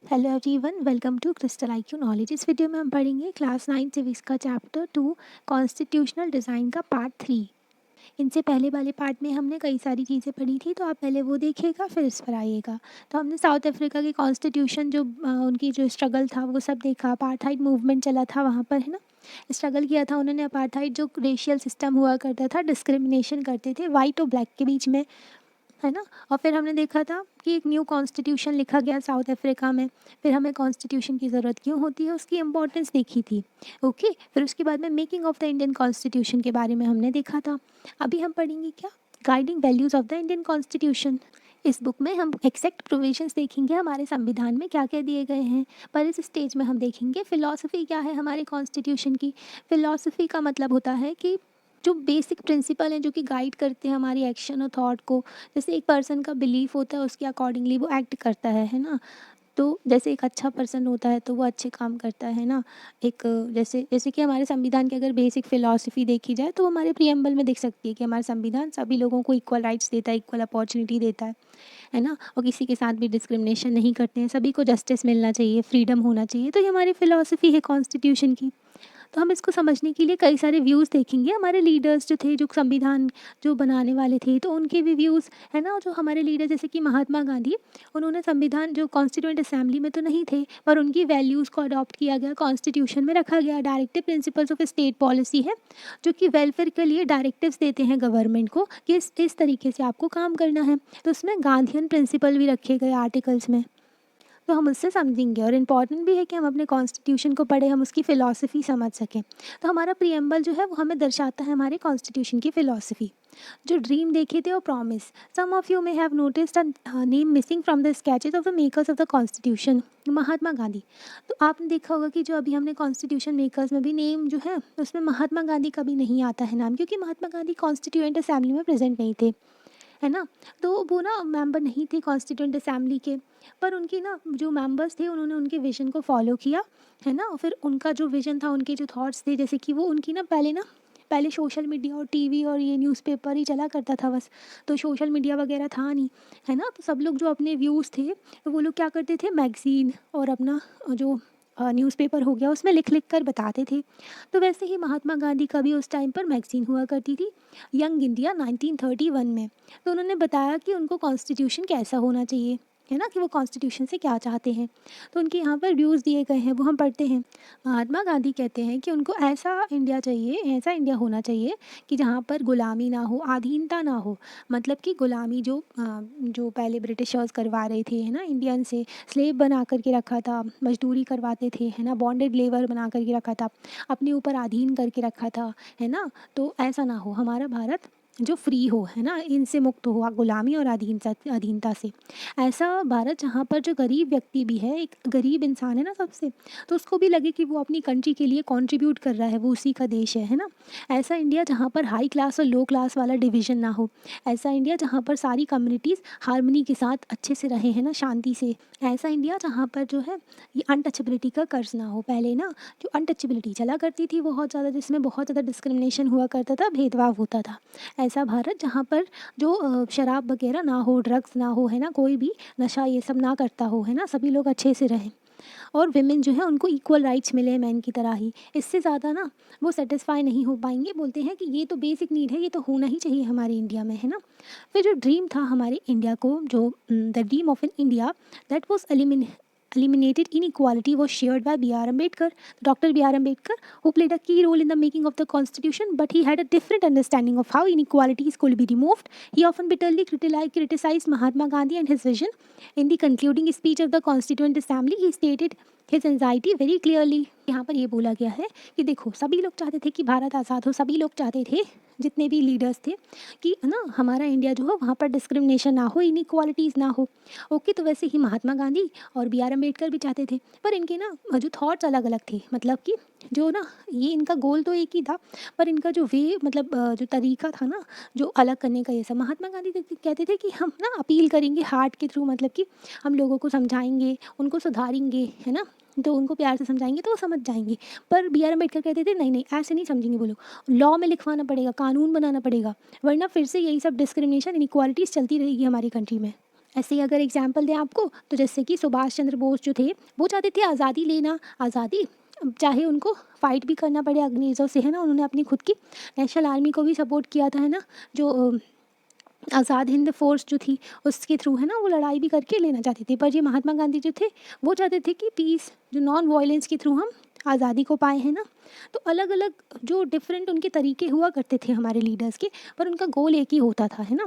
Hello everyone, welcome to Crystal IQ Knowledge. इस video में हम पढ़ेंगे क्लास 9 सिविक्स का चैप्टर 2 कॉन्स्टिट्यूशनल डिज़ाइन का पार्ट 3। इनसे पहले वाले पार्ट में हमने कई सारी चीज़ें पढ़ी थी, तो आप पहले वो देखिएगा फिर इस पर आइएगा। तो हमने साउथ अफ्रीका की कॉन्स्टिट्यूशन जो उनकी जो स्ट्रगल था वो सब देखा। अपार्थाइड मूवमेंट चला था वहाँ पर, है ना। स्ट्रगल किया था उन्होंने। अपार्थाइड जो रेशियल सिस्टम हुआ करता था, डिस्क्रिमिनेशन करते थे वाइट और ब्लैक के बीच में, है ना। और फिर हमने देखा था कि एक न्यू कॉन्स्टिट्यूशन लिखा गया साउथ अफ्रीका में। फिर हमें कॉन्स्टिट्यूशन की ज़रूरत क्यों होती है, उसकी इम्पोर्टेंस देखी थी। ओके, फिर उसके बाद में making of the Indian constitution के बारे में हमने देखा था। अभी हम पढ़ेंगे क्या, guiding values of the Indian constitution. इस बुक में हम एक्सेक्ट प्रोविजंस देखेंगे हमारे संविधान में क्या क्या दिए गए हैं। पर इस स्टेज में हम देखेंगे फ़िलॉसफी क्या है हमारे कॉन्स्टिट्यूशन की। फ़िलॉसफी का मतलब होता है कि जो बेसिक प्रिंसिपल हैं जो कि गाइड करते हैं हमारी एक्शन और थॉट को। जैसे एक पर्सन का बिलीफ होता है, उसके अकॉर्डिंगली वो एक्ट करता है ना। तो जैसे एक अच्छा पर्सन होता है तो वो अच्छे काम करता है ना। एक जैसे जैसे कि हमारे संविधान की अगर बेसिक फ़िलॉसफी देखी जाए तो हमारे प्रियम्बल में दिख सकती है कि हमारा संविधान सभी लोगों को इक्वल राइट्स देता है, इक्वल अपॉर्चुनिटी देता है ना। और किसी के साथ भी डिस्क्रिमिनेशन नहीं करते हैं, सभी को जस्टिस मिलना चाहिए, फ्रीडम होना चाहिए। तो ये हमारी फ़िलॉसफी है कॉन्स्टिट्यूशन की। तो हम इसको समझने के लिए कई सारे व्यूज़ देखेंगे। हमारे लीडर्स जो थे, जो संविधान जो बनाने वाले थे, तो उनके भी व्यूज़ है ना। जो हमारे लीडर जैसे कि महात्मा गांधी, उन्होंने संविधान जो कॉन्स्टिट्यूएंट असेंबली में तो नहीं थे, पर उनकी वैल्यूज़ को अडॉप्ट किया गया, कॉन्स्टिट्यूशन में रखा गया। Directive principles of state policy है जो कि वेलफेयर के लिए डायरेक्टिव्स देते हैं गवर्नमेंट को कि इस तरीके से आपको काम करना है। तो उसमें गांधीयन प्रिंसिपल भी रखे गए आर्टिकल्स में, तो हम उससे समझेंगे। और इम्पॉर्टेंट भी है कि हम अपने कॉन्स्टिट्यूशन को पढ़े, हम उसकी फ़िलॉसफी समझ सकें। तो हमारा प्रियम्बल जो है वो हमें दर्शाता है हमारे कॉन्स्टिट्यूशन की फ़िलॉसफी। जो ड्रीम देखे थे और promise, some of you may have noticed a name missing from the sketches of the makers of the constitution, Mahatma Gandhi. तो आपने देखा होगा कि जो अभी हमने कॉन्स्टिट्यूशन मेकर्स में भी नेम जो है उसमें महात्मा गांधी का भी नहीं आता है नाम, क्योंकि महात्मा गांधी कॉन्स्टिट्यूएंट असेंबली में प्रेजेंट नहीं थे, है ना। तो वो ना मेंबर नहीं थे कॉन्स्टिट्यूएंट असेंबली के। पर उनकी ना जो मेंबर्स थे उन्होंने उनके विजन को फॉलो किया, है ना। और फिर उनका जो विजन था, उनके जो थॉट्स थे, जैसे कि वो उनकी ना पहले सोशल मीडिया और टीवी और ये न्यूज़पेपर ही चला करता था बस। तो सोशल मीडिया वगैरह था नहीं, है ना। तो सब लोग जो अपने व्यूज़ थे तो वो लोग क्या करते थे, मैगज़ीन और अपना जो न्यूज़पेपर हो गया उसमें लिख लिख कर बताते थे। तो वैसे ही महात्मा गांधी का भी उस टाइम पर मैगज़ीन हुआ करती थी, यंग इंडिया 1931 में। तो उन्होंने बताया कि उनको कॉन्स्टिट्यूशन कैसा होना चाहिए, है ना, कि वो कॉन्स्टिट्यूशन से क्या चाहते हैं। तो उनके यहाँ पर व्यूज़ दिए गए हैं, वो हम पढ़ते हैं। महात्मा गांधी कहते हैं कि उनको ऐसा इंडिया चाहिए, ऐसा इंडिया होना चाहिए कि जहाँ पर गुलामी ना हो, अधीनता ना हो। मतलब कि गुलामी जो पहले ब्रिटिशर्स करवा रहे थे, है ना, इंडियन से स्लेव बना करके रखा था, मजदूरी करवाते थे, है ना, बॉन्डेड लेबर बना करके रखा था, अपने ऊपर अधीन करके रखा था, है ना। तो ऐसा ना हो, हमारा भारत जो फ्री हो, है ना, इनसे मुक्त हो गुलामी और अधीनता से। ऐसा भारत जहाँ पर जो गरीब व्यक्ति भी है, एक गरीब इंसान है ना सबसे, तो उसको भी लगे कि वो अपनी कंट्री के लिए कंट्रीब्यूट कर रहा है, वो उसी का देश है ना। ऐसा इंडिया जहाँ पर हाई क्लास और लो क्लास वाला डिवीज़न ना हो। ऐसा इंडिया जहाँ पर सारी कम्युनिटीज़ हार्मनी के साथ अच्छे से रहे, है ना, शांति से। ऐसा इंडिया जहाँ पर जो है ये अनटचेबिलिटी का कर्ज ना हो। पहले ना जो अनटचेबिलिटी चला करती थी बहुत ज़्यादा, जिसमें बहुत ज़्यादा डिस्क्रिमिनेशन हुआ करता था, भेदभाव होता था। ऐसा भारत जहाँ पर जो शराब वगैरह ना हो, ड्रग्स ना हो, है ना, कोई भी नशा ये सब ना करता हो, है ना, सभी लोग अच्छे से रहें। और विमेन जो है उनको इक्वल राइट्स मिले मैन की तरह ही। इससे ज़्यादा ना वो सेटिस्फाई नहीं हो पाएंगे, बोलते हैं कि ये तो बेसिक नीड है, ये तो होना ही चाहिए हमारे इंडिया में, है ना। फिर जो ड्रीम था हमारे इंडिया को, जो the dream of an India that was eliminated inequality was shared by B.R. Ambedkar, Dr. B.R. Ambedkar, who played a key role in the making of the constitution, but he had a different understanding of how inequalities could be removed. He often bitterly criticized Mahatma Gandhi and his vision. In the concluding speech of the Constituent Assembly, he stated his anxiety very clearly. यहाँ पर ये बोला गया है कि देखो, सभी लोग चाहते थे कि भारत आज़ाद हो, सभी लोग चाहते थे, जितने भी लीडर्स थे, कि ना हमारा इंडिया जो हो वहाँ पर डिस्क्रिमिनेशन ना हो, इनइक्वालिटीज़ ना हो। ओके, तो वैसे ही महात्मा गांधी और बी आर अम्बेडकर भी चाहते थे, पर इनके ना जो थॉट्स अलग अलग थे। मतलब कि जो ना ये इनका गोल तो एक ही था, पर इनका जो वे मतलब जो तरीका था ना जो अलग करने का, ये सब। महात्मा गांधी कहते थे कि हम ना अपील करेंगे हार्ट के थ्रू, मतलब कि हम लोगों को समझाएंगे, उनको सुधारेंगे, है ना, तो उनको प्यार से समझाएंगे तो वो समझ जाएंगे। पर बी आर अम्बेडकर कहते थे नहीं नहीं, ऐसे नहीं समझेंगे वो लोग, लॉ में लिखवाना पड़ेगा, कानून बनाना पड़ेगा, वरना फिर से यही सब डिस्क्रिमिनेशन, इनइक्वालिटीज़ चलती रहेगी हमारी कंट्री में। ऐसे ही अगर एग्जाम्पल दें आपको, तो जैसे कि सुभाष चंद्र बोस जो थे, वो चाहते थे आज़ादी लेना, आज़ादी चाहे उनको फ़ाइट भी करना पड़े अंग्रेज़ों से, है ना। उन्होंने अपनी खुद की नेशनल आर्मी को भी सपोर्ट किया था, है ना, जो आज़ाद हिंद फोर्स जो थी उसके थ्रू, है ना, वो लड़ाई भी करके लेना चाहते थे। पर ये महात्मा गांधी जो थे, वो चाहते थे कि पीस, जो नॉन वायलेंस के थ्रू हम आज़ादी को पाए, है ना। तो अलग अलग जो डिफरेंट उनके तरीके हुआ करते थे हमारे लीडर्स के, पर उनका गोल एक ही होता था, है ना।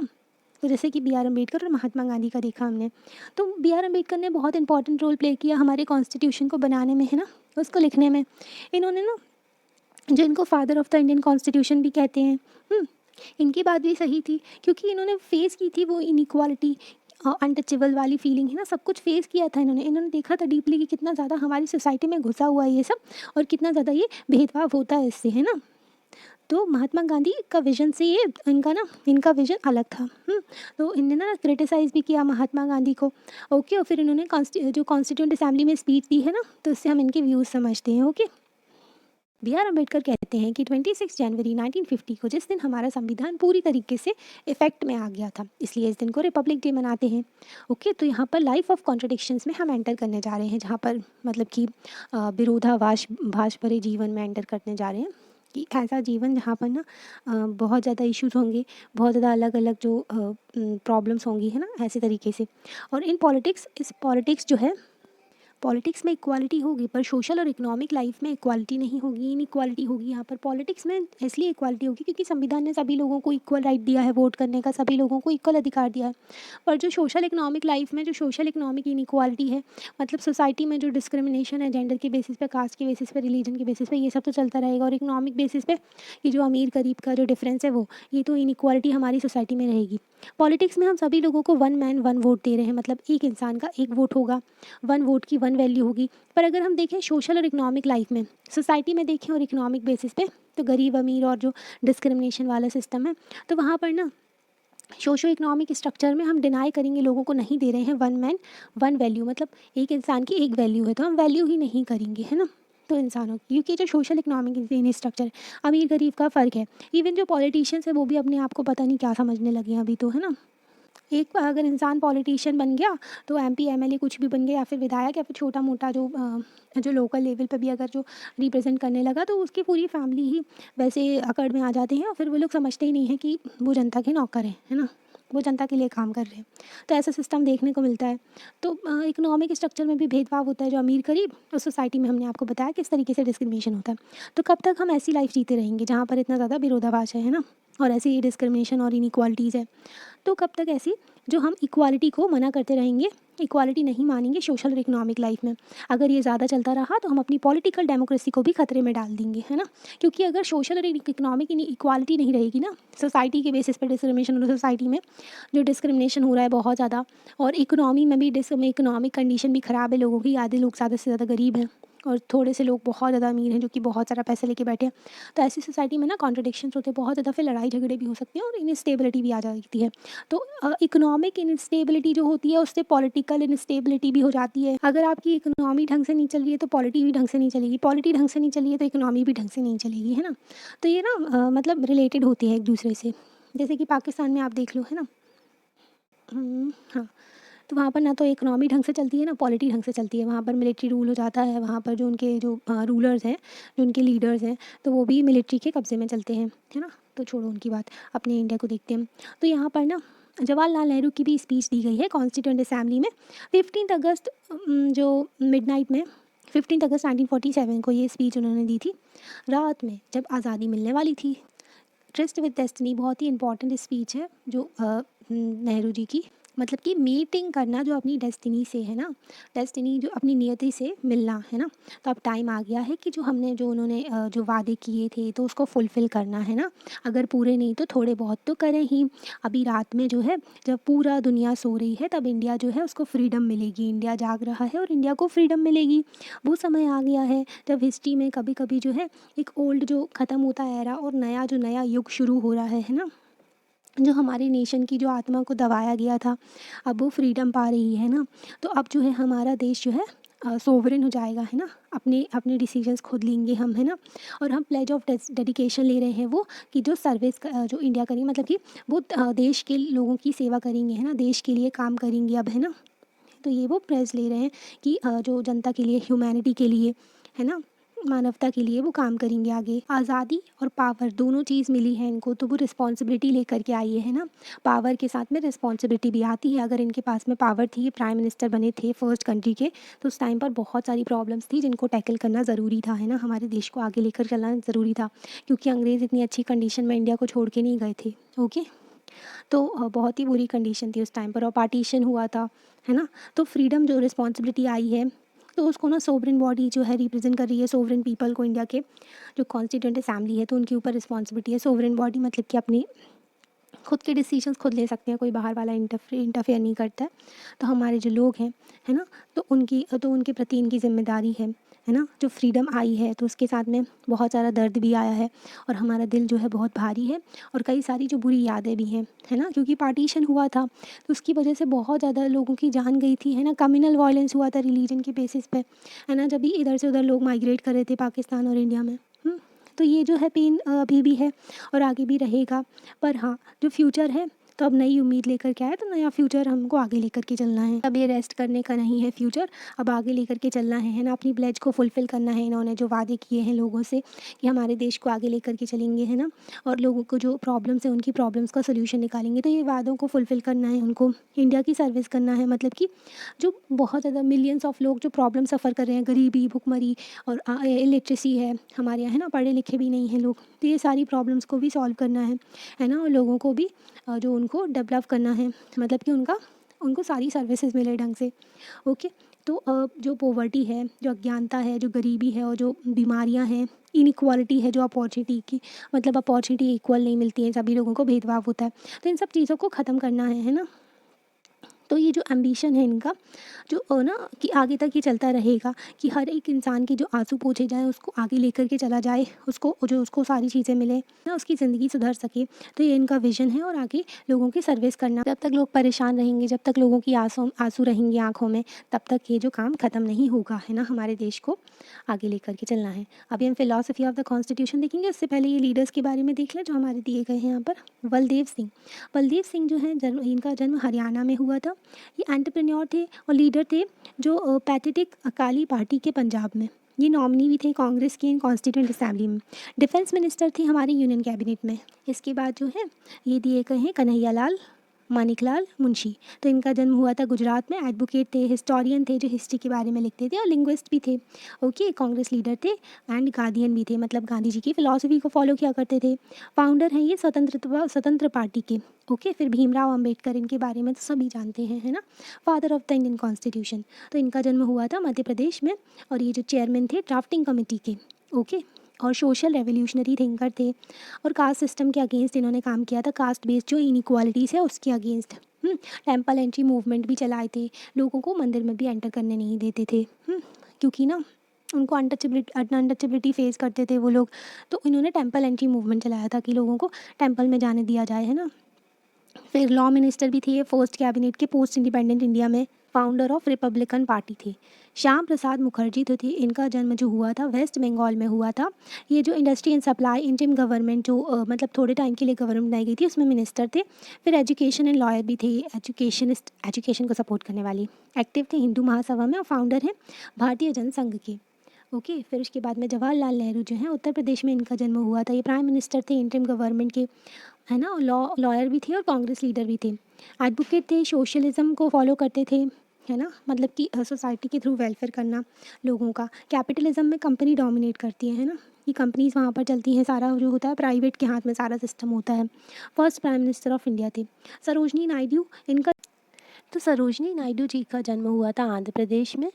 तो जैसे कि बी आर अम्बेडकर और महात्मा गांधी का देखा हमने, तो बी आर अम्बेडकर ने बहुत इंपॉर्टेंट रोल प्ले किया हमारे कॉन्स्टिट्यूशन को बनाने में, है ना, उसको लिखने में। इन्होंने ना, जो इनको father of the Indian constitution भी कहते हैं, इनकी बात भी सही थी, क्योंकि इन्होंने फेस की थी वो इनइक्वालिटी, अनटचेबल वाली फीलिंग, है ना, सब कुछ फेस किया था इन्होंने। इन्होंने देखा था डीपली कि कितना ज़्यादा हमारी सोसाइटी में घुसा हुआ है ये सब, और कितना ज़्यादा ये भेदभाव होता है इससे, है ना। तो महात्मा गांधी का विजन से ये इनका विजन अलग था। तो इन्होंने ना क्रिटिसाइज़ भी किया महात्मा गांधी को। ओके, और फिर इन्होंने जो कॉन्स्टिट्यूंट असेंबली में स्पीच दी, है ना, तो इससे हम इनके व्यूज़ समझते हैं। ओके, बी आर अम्बेडकर कहते हैं कि 26 जनवरी 1950 को, जिस दिन हमारा संविधान पूरी तरीके से इफेक्ट में आ गया था, इसलिए इस दिन को रिपब्लिक डे मनाते हैं। ओके, तो यहाँ पर लाइफ ऑफ कॉन्ट्रडिक्शंस में हम एंटर करने जा रहे हैं, जहाँ पर मतलब कि विरोधाभास भास भरे जीवन में एंटर करने जा रहे हैं, कि ऐसा जीवन जहाँ पर ना बहुत ज़्यादा इश्यूज होंगे, बहुत ज़्यादा अलग अलग जो प्रॉब्लम्स होंगी, है ना, ऐसे तरीके से। और इन पॉलिटिक्स, इस पॉलिटिक्स जो है, पॉलिटिक्स में इक्वालिटी होगी, पर सोशल और इकोनॉमिक लाइफ में इक्वालिटी नहीं होगी, इनइक्वालिटी होगी। यहाँ पर पॉलिटिक्स में इसलिए इक्वालिटी होगी क्योंकि संविधान ने सभी लोगों को इक्वल राइट दिया है वोट करने का, सभी लोगों को इक्वल अधिकार दिया है। पर जो सोशल इकोनॉमिक लाइफ में जो सोशल इकोनॉमिक इनइक्वालिटी है, मतलब सोसाइटी में जो डिस्क्रिमिनेशन है जेंडर के बेसिस पे, कास्ट के बेसिस पे, रिलीजन के बेसिस पे, ये सब तो चलता रहेगा। और इकोनॉमिक बेसिस पे ये जो अमीर गरीब का जो डिफरेंस है, वो ये तो इनइक्वालिटी हमारी सोसाइटी में रहेगी। पॉलिटिक्स में हम सभी लोगों को वन मैन वन वोट दे रहे हैं, मतलब एक इंसान का एक वोट होगा, वन वोट की वन वैल्यू होगी। पर अगर हम देखें सोशल और इकोनॉमिक लाइफ में, सोसाइटी में देखें और इकोनॉमिक बेसिस पे, तो गरीब अमीर और जो डिस्क्रिमिनेशन वाला सिस्टम है, तो वहाँ पर ना सोशो इकोनॉमिक स्ट्रक्चर में हम डिनाई करेंगे, लोगों को नहीं दे रहे हैं वन मैन वन वैल्यू, मतलब एक इंसान की एक वैल्यू है, तो हम वैल्यू ही नहीं करेंगे, है ना। तो इंसानों की, क्योंकि जो सोशल इकोनॉमिक स्ट्रक्चर है, अमीर गरीब का फ़र्क है। इवन जो पॉलिटिशियंस है वो भी अपने आप को पता नहीं क्या समझने लगे हैं अभी, तो है ना। एक अगर इंसान पॉलिटिशियन बन गया, तो एमपी एमएलए कुछ भी बन गया, या फिर विधायक, या फिर छोटा मोटा जो लोकल लेवल पे भी अगर जो रिप्रेजेंट करने लगा, तो उसकी पूरी फैमिली ही वैसे अकड़ में आ जाते हैं, और फिर वो लोग समझते ही नहीं हैं कि वो जनता के नौकर हैं, है ना, वो जनता के लिए काम कर रहे हैं। तो ऐसा सिस्टम देखने को मिलता है। तो इकोनॉमिक स्ट्रक्चर में भी भेदभाव होता है, जो अमीर गरीब, और सोसाइटी में हमने आपको बताया किस तरीके से डिस्क्रिमिनेशन होता है। तो कब तक हम ऐसी लाइफ जीते रहेंगे जहाँ पर इतना ज़्यादा विरोधाभास है ना, और ऐसी डिस्क्रिमिनेशन और इनइक्वालिटीज़ है। तो कब तक ऐसी जो हम इक्वालिटी को मना करते रहेंगे, इक्वालिटी नहीं मानेंगे सोशल और इकोनॉमिक लाइफ में। अगर ये ज़्यादा चलता रहा तो हम अपनी पॉलिटिकल डेमोक्रेसी को भी खतरे में डाल देंगे, है ना। क्योंकि अगर सोशल और इकोनॉमिक इक्वालिटी नहीं रहेगी ना, सोसाइटी के बेसिस पर डिस्क्रिमिनेशन, और सोसाइटी में जो डिस्क्रिमिनेशन हो रहा है बहुत ज़्यादा, और इकोनॉमी में भी इकोनॉमिक कंडीशन भी ख़राब है लोगों की, आधे लोग ज़्यादा से ज़्यादा गरीब हैं, और थोड़े से लोग बहुत ज़्यादा अमीर हैं जो कि बहुत सारा पैसे लेके बैठे हैं। तो ऐसी सोसाइटी में ना कॉन्ट्रडिक्शंस होते हैं बहुत ज़्यादा, फिर लड़ाई झगड़े भी हो सकते हैं, और इनस्टेबिलिटी भी आ जाती है। तो इकोनॉमिक इनस्टेबिलिटी जो होती है, उससे पॉलिटिकल इनस्टेबिलिटी भी हो जाती है। अगर आपकी इकोनॉमी ढंग से नहीं चल रही है तो पॉलिटी भी ढंग से नहीं चलेगी, पॉलिटी ढंग से नहीं चली है तो इकोनॉमी भी ढंग से नहीं चलेगी, है ना। तो ये ना मतलब रिलेटेड होती है एक दूसरे से। जैसे कि पाकिस्तान में आप देख लो, है ना। हाँ, तो वहाँ पर ना तो इकोनॉमी ढंग से चलती है, ना पॉलिटी ढंग से चलती है। वहाँ पर मिलिट्री रूल हो जाता है, वहाँ पर जो उनके जो रूलर्स हैं, जो उनके लीडर्स हैं, तो वो भी मिलिट्री के कब्ज़े में चलते हैं, है ना। तो छोड़ो उनकी बात, अपने इंडिया को देखते हैं। तो यहाँ पर ना जवाहरलाल नेहरू की भी स्पीच दी गई है कॉन्स्टिट्यूएंट असेंबली में 15 अगस्त, जो मिडनाइट में 15 अगस्त 1947 को ये स्पीच उन्होंने दी थी, रात में जब आज़ादी मिलने वाली थी। ट्रस्ट विद डेस्टिनी बहुत ही इंपॉर्टेंट स्पीच है जो नेहरू जी की, मतलब कि मीटिंग करना जो अपनी डेस्टिनी से है ना, डेस्टिनी जो अपनी नियति से मिलना, है ना। तो अब टाइम आ गया है कि जो उन्होंने जो वादे किए थे तो उसको फुलफ़िल करना है ना। अगर पूरे नहीं तो थोड़े बहुत तो करें ही। अभी रात में जो है, जब पूरा दुनिया सो रही है, तब इंडिया जो है उसको फ्रीडम मिलेगी। इंडिया जाग रहा है और इंडिया को फ्रीडम मिलेगी। वो समय आ गया है जब हिस्ट्री में कभी कभी जो है एक ओल्ड जो ख़त्म होता है एरा, और नया युग शुरू हो रहा है ना। जो हमारे नेशन की जो आत्मा को दबाया गया था, अब वो फ्रीडम पा रही है ना। तो अब जो है हमारा देश जो है सोवरेन हो जाएगा, है ना, अपने अपने डिसीजंस खुद लेंगे हम, है ना। और हम प्लेज ऑफ डेडिकेशन ले रहे हैं वो कि जो सर्विस जो इंडिया करेंगे, मतलब कि वो देश के लोगों की सेवा करेंगे, है ना, देश के लिए काम करेंगे अब, है ना। तो ये वो प्रेज ले रहे हैं कि जो जनता के लिए, ह्यूमैनिटी के लिए, है ना, मानवता के लिए वो काम करेंगे आगे। आज़ादी और पावर दोनों चीज़ मिली है इनको, तो वो रिस्पॉन्सिबिलिटी लेकर के आई है ना। पावर के साथ में रिस्पॉन्सिबिलिटी भी आती है। अगर इनके पास में पावर थी, ये प्राइम मिनिस्टर बने थे फर्स्ट कंट्री के, तो उस टाइम पर बहुत सारी प्रॉब्लम्स थी जिनको टैकल करना ज़रूरी था, है ना। हमारे देश को आगे लेकर चलना ज़रूरी था, क्योंकि अंग्रेज़ इतनी अच्छी कंडीशन में इंडिया को छोड़ के नहीं गए थे। ओके, तो बहुत ही बुरी कंडीशन थी उस टाइम पर, और पार्टीशन हुआ था, है ना। तो फ्रीडम जो रिस्पॉन्सिबिलिटी आई है, तो उसको ना सोवरेन बॉडी जो है रिप्रेजेंट कर रही है सोवरेन पीपल को, इंडिया के जो कॉन्स्टिट्यूएंट असेंबली है, तो उनके ऊपर रिस्पॉन्सिबिलिटी है। सोवरेन बॉडी मतलब कि अपनी खुद के डिसीजंस खुद ले सकते हैं, कोई बाहर वाला इंटरफेयर नहीं करता है। तो हमारे जो लोग हैं, है ना, तो उनके प्रति इनकी जिम्मेदारी है ना। जो फ्रीडम आई है तो उसके साथ में बहुत सारा दर्द भी आया है, और हमारा दिल जो है बहुत भारी है, और कई सारी जो बुरी यादें भी हैं, है ना, क्योंकि पार्टीशन हुआ था तो उसकी वजह से बहुत ज़्यादा लोगों की जान गई थी, है ना। कम्युनल वायलेंस हुआ था रिलीजन के बेसिस पे, है ना, जब भी इधर से उधर लोग माइग्रेट कर रहे थे पाकिस्तान और इंडिया में। तो ये जो है पेन अभी भी है और आगे भी रहेगा। पर हाँ, जो फ्यूचर है, तो अब नई उम्मीद लेकर के आए, तो नया फ्यूचर हमको आगे लेकर के चलना है। अब ये रेस्ट करने का नहीं है फ्यूचर, अब आगे लेकर के चलना है ना। अपनी प्लेज को फुलफ़िल करना है, इन्होंने जो वादे किए हैं लोगों से कि हमारे देश को आगे लेकर के चलेंगे, है ना, और लोगों को जो प्रॉब्लम्स है उनकी प्रॉब्लम्स का सोल्यूशन निकालेंगे। तो ये वादों को फुलफ़िल करना है उनको, इंडिया की सर्विस करना है। मतलब कि जो बहुत ज़्यादा मिलियंस ऑफ लोग जो प्रॉब्लम सफ़र कर रहे हैं, गरीबी, भुखमरी और इलिटरेसी है हमारे यहाँ, है ना, पढ़े लिखे भी नहीं हैं लोग, तो ये सारी प्रॉब्लम्स को भी सॉल्व करना है ना। और लोगों को भी जो उनको डेवलप करना है, मतलब कि उनको सारी सर्विसेज मिले ढंग से। ओके, तो जो पॉवर्टी है, जो अज्ञानता है, जो गरीबी है, और जो बीमारियां हैं, इनइक्वालिटी है, जो अपॉर्चुनिटी की, मतलब अपॉर्चुनिटी इक्वल नहीं मिलती है, सभी लोगों को भेदभाव होता है, तो इन सब चीज़ों को ख़त्म करना है ना। तो ये जो एम्बिशन है इनका, जो ना कि आगे तक ये चलता रहेगा कि हर एक इंसान के जो आंसू पोंछे जाएँ, उसको आगे लेकर के चला जाए, उसको सारी चीज़ें मिले ना, उसकी ज़िंदगी सुधर सके। तो ये इनका विज़न है, और आगे लोगों की सर्विस करना। जब तक लोग परेशान रहेंगे, जब तक लोगों की आंसू रहेंगे आँखों में, तब तक ये जो काम ख़त्म नहीं होगा, है ना। हमारे देश को आगे लेकर के चलना है। अभी हम फिलॉसफी ऑफ द कॉन्स्टिट्यूशन देखेंगे, उससे पहले ये लीडर्स के बारे में देख लें जो हमारे दिए गए हैं यहाँ पर। बलदेव सिंह जो है, इनका जन्म हरियाणा में हुआ था। ये एंटरप्रेन्योर थे और लीडर थे जो पैथेटिक अकाली पार्टी के पंजाब में। ये नॉमिनी भी थे कांग्रेस की कॉन्स्टिट्यूएंट असेंबली में। डिफेंस मिनिस्टर थे हमारे यूनियन कैबिनेट में। इसके बाद जो है ये दिए गए हैं कन्हैयालाल मानिकलाल मुंशी। तो इनका जन्म हुआ था गुजरात में। एडवोकेट थे, हिस्टोरियन थे, जो हिस्ट्री के बारे में लिखते थे, और लिंग्विस्ट भी थे। ओके, कांग्रेस लीडर थे एंड गार्डियन भी थे, मतलब गांधी जी की फिलॉसफी को फॉलो किया करते थे। फाउंडर हैं ये स्वतंत्र पार्टी के। ओके, फिर भीमराव अंबेडकर, इनके बारे में तो सभी जानते हैं, है ना, father of the Indian constitution. तो इनका जन्म हुआ था मध्य प्रदेश में, और ये जो चेयरमैन थे ड्राफ्टिंग कमेटी के। ओके, और सोशल रेवोल्यूशनरी थिंकर थे, और कास्ट सिस्टम के अगेंस्ट इन्होंने काम किया था, कास्ट बेस्ड जो इनइक्वालिटीज़ है उसके अगेंस्ट। टेम्पल एंट्री मूवमेंट भी चलाए थे, लोगों को मंदिर में भी एंटर करने नहीं देते थे, क्योंकि ना उनको अनटचेबिलिटी फेस करते थे वो लोग। तो इन्होंने टेम्पल एंट्री मूवमेंट चलाया था कि लोगों को टेम्पल में जाने दिया जाए, है ना। फिर लॉ मिनिस्टर भी थे ये फर्स्ट कैबिनेट के पोस्ट इंडिपेंडेंट इंडिया में। फाउंडर ऑफ रिपब्लिकन पार्टी थे। श्याम प्रसाद मुखर्जी तो थे, इनका जन्म जो हुआ था वेस्ट बंगाल में हुआ था। ये जो industry and supply Indian government जो मतलब थोड़े टाइम के लिए गवर्नमेंट बनाई गई थी, उसमें मिनिस्टर थे। फिर एजुकेशन एंड लॉयर भी थे, एजुकेशन को सपोर्ट करने वाली। एक्टिव थे हिंदू महासभा में, और फाउंडर हैं भारतीय जनसंघ के। ओके, फिर उसके बाद में जवाहरलाल नेहरू जो हैं उत्तर प्रदेश में इनका जन्म हुआ था। ये प्राइम मिनिस्टर थे इंडियन गवर्नमेंट के, है ना, लॉयर भी थे और कांग्रेस लीडर भी थे। एडवोकेट थे, सोशलिज्म को फॉलो करते थे, है ना, मतलब कि सोसाइटी के थ्रू वेलफेयर करना लोगों का। कैपिटलिज्म में कंपनी डोमिनेट करती है ना, ये कंपनीज वहाँ पर चलती हैं, सारा जो होता है प्राइवेट के हाथ में सारा सिस्टम होता है। First prime minister of India थे। सरोजनी नायडू इनका, तो सरोजनी नायडू जी का जन्म हुआ था आंध्र प्रदेश में।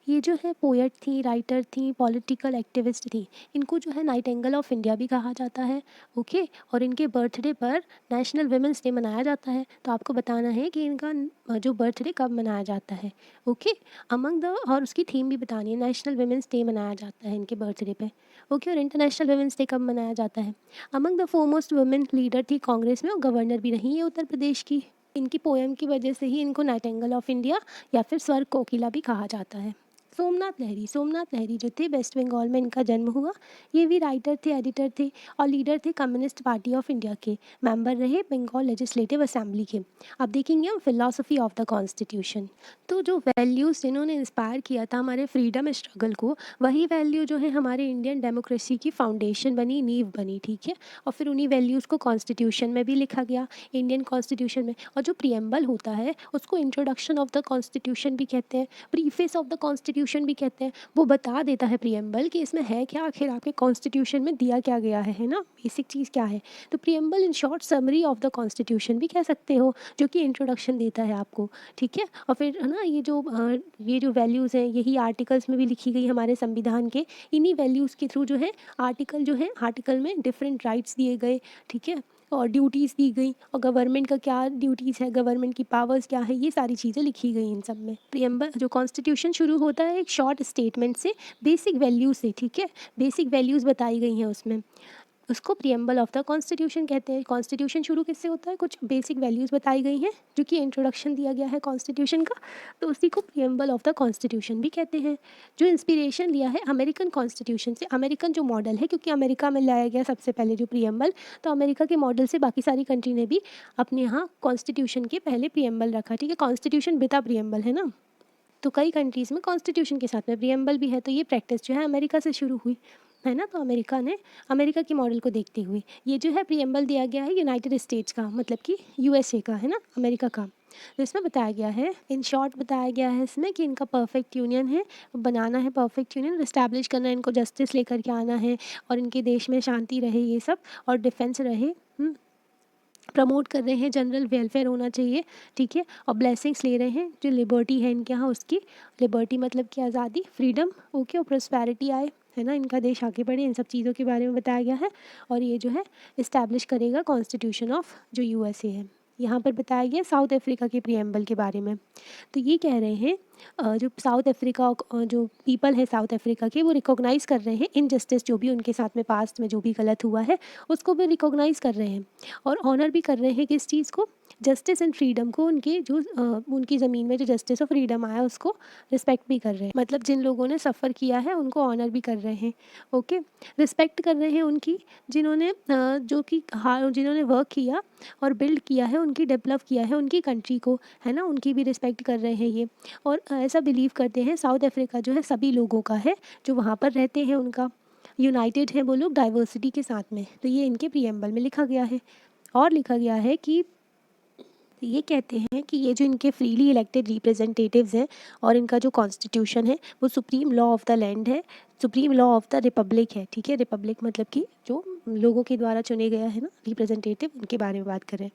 ये जो है पोएट थी, राइटर थी, पॉलिटिकल एक्टिविस्ट थी। इनको जो है नाइटिंगेल ऑफ इंडिया भी कहा जाता है। ओके, और इनके बर्थडे पर नेशनल वुमेंस डे मनाया जाता है। तो आपको बताना है कि इनका जो बर्थडे कब मनाया जाता है। ओके, अमंग द, और उसकी थीम भी बतानी है। नेशनल वुमेंस डे मनाया जाता है इनके बर्थडे पे। ओके, और इंटरनेशनल वुमेंस डे कब मनाया जाता है। Among the foremost women leader थी कांग्रेस में, और गवर्नर भी रही है उत्तर प्रदेश की। इनकी पोएम की वजह से ही इनको नाइटिंगेल ऑफ इंडिया या फिर स्वर कोकिला भी कहा जाता है। सोमनाथ लहरी जो थे वेस्ट बंगाल में इनका जन्म हुआ। ये भी राइटर थे, एडिटर थे और लीडर थे कम्युनिस्ट पार्टी ऑफ इंडिया के। मेंबर रहे बंगाल लेजिस्लेटिव असेंबली के। अब देखेंगे हम फिलॉसफी ऑफ द कॉन्स्टिट्यूशन। तो जो वैल्यूज़ जिन्होंने इंस्पायर किया था हमारे फ्रीडम स्ट्रगल को, वही वैल्यू जो है हमारे इंडियन डेमोक्रेसी की फाउंडेशन बनी, नींव बनी, ठीक है। और फिर उन्हीं वैल्यूज़ को कॉन्स्टिट्यूशन में भी लिखा गया, इंडियन कॉन्स्टिट्यूशन में। और जो प्रियम्बल होता है उसको इंट्रोडक्शन ऑफ द कॉन्स्टिट्यूशन भी कहते हैं, प्रीफेस ऑफ द कॉन्स्टिट्यूशन भी कहते हैं। वो बता देता है प्रियम्बल कि इसमें है क्या, आखिर आपके कॉन्स्टिट्यूशन में दिया क्या गया है ना, बेसिक चीज़ क्या है। तो preamble in short summary of the constitution भी कह सकते हो, जो कि इंट्रोडक्शन देता है आपको, ठीक है। और फिर है ना ये जो वैल्यूज़ हैं यही आर्टिकल्स में भी लिखी गई हमारे संविधान के। इन्हीं वैल्यूज़ के थ्रू जो है आर्टिकल में डिफरेंट राइट्स दिए गए, ठीक है, और ड्यूटीज़ दी गई, और गवर्नमेंट का क्या ड्यूटीज़ है, गवर्नमेंट की पावर्स क्या है, ये सारी चीज़ें लिखी गई इन सब में। प्रियम्बल जो कॉन्स्टिट्यूशन शुरू होता है एक शॉर्ट स्टेटमेंट से, बेसिक वैल्यूज से, ठीक है। बेसिक वैल्यूज़ बताई गई हैं उसमें, उसको प्रियम्बल ऑफ द कॉन्स्टिट्यूशन कहते हैं। कॉन्स्टिट्यूशन शुरू किससे होता है, कुछ बेसिक वैल्यूज़ बताई गई हैं जो कि इंट्रोडक्शन दिया गया है कॉन्स्टिट्यूशन का, तो उसी को प्रियम्बल ऑफ द कॉन्स्टिट्यूशन भी कहते हैं। जो इंस्पिरेशन लिया है अमेरिकन कॉन्स्टिट्यूशन से, अमेरिकन जो मॉडल है, क्योंकि अमेरिका में लाया गया सबसे पहले जो प्रियम्बल, तो अमेरिका के मॉडल से बाकी सारी कंट्री ने भी अपने यहाँ कॉन्स्टिट्यूशन के पहले प्रियम्बल रखा, ठीक है। कॉन्स्टिट्यूशन बिता प्रियम्बल है ना, तो कई कंट्रीज़ में कॉन्स्टिट्यूशन के साथ में प्रियम्बल भी है। तो ये प्रैक्टिस जो है अमेरिका से शुरू हुई है ना, तो अमेरिका के मॉडल को देखते हुए ये जो है प्रियम्बल दिया गया है यूनाइटेड स्टेट्स का, मतलब कि यूएसए का, है ना, अमेरिका का। तो इसमें बताया गया है, इन शॉर्ट बताया गया है इसमें कि इनका परफेक्ट यूनियन है, बनाना है परफेक्ट यूनियन, इस्टेब्लिश करना है, इनको जस्टिस लेकर के आना है, और इनके देश में शांति रहे ये सब, और डिफेंस रहे, प्रमोट कर रहे हैं, जनरल वेलफेयर होना चाहिए, ठीक है। और ब्लेसिंग्स ले रहे हैं, जो लिबर्टी है इनके यहाँ उसकी, लिबर्टी मतलब कि आज़ादी, फ्रीडम, ओके, और प्रॉस्पेरिटी आए, है ना, इनका देश आगे बढ़े, इन सब चीज़ों के बारे में बताया गया है। और ये जो है इस्टेब्लिश करेगा कॉन्स्टिट्यूशन ऑफ जो यूएसए है। यहाँ पर बताया गया साउथ अफ्रीका के प्रियम्बल के बारे में। तो ये कह रहे हैं जो साउथ अफ्रीका जो पीपल है साउथ अफ्रीका के, वो रिकॉग्नाइज़ कर रहे हैं इनजस्टिस जो भी उनके साथ में पास्ट में जो भी गलत हुआ है उसको भी रिकॉग्नाइज़ कर रहे हैं, और ऑनर भी कर रहे हैं किस चीज़ को, जस्टिस एंड फ्रीडम को, उनके जो उनकी ज़मीन में जो जस्टिस और फ्रीडम आया उसको रिस्पेक्ट भी कर रहे हैं, मतलब जिन लोगों ने सफ़र किया है उनको ऑनर भी कर रहे हैं, ओके। रिस्पेक्ट कर रहे हैं उनकी जिन्होंने जिन्होंने वर्क किया और बिल्ड किया है, उनकी डेवलप किया है उनकी कंट्री को, है ना, उनकी भी रिस्पेक्ट कर रहे हैं ये। और ऐसा बिलीव करते हैं साउथ अफ्रीका जो है सभी लोगों का है, जो वहाँ पर रहते हैं उनका, यूनाइटेड है वो लोग डाइवर्सिटी के साथ में। तो ये इनके प्रियम्बल में लिखा गया है। और लिखा गया है कि ये कहते हैं कि ये जो इनके फ्रीली इलेक्टेड रिप्रेजेंटेटिव्स हैं और इनका जो कॉन्स्टिट्यूशन है वो supreme law of the land है, supreme law of the republic है, ठीक है। रिपब्लिक मतलब कि जो लोगों के द्वारा चुने गया है ना रिप्रेजेंटेटिव, उनके बारे में बात करें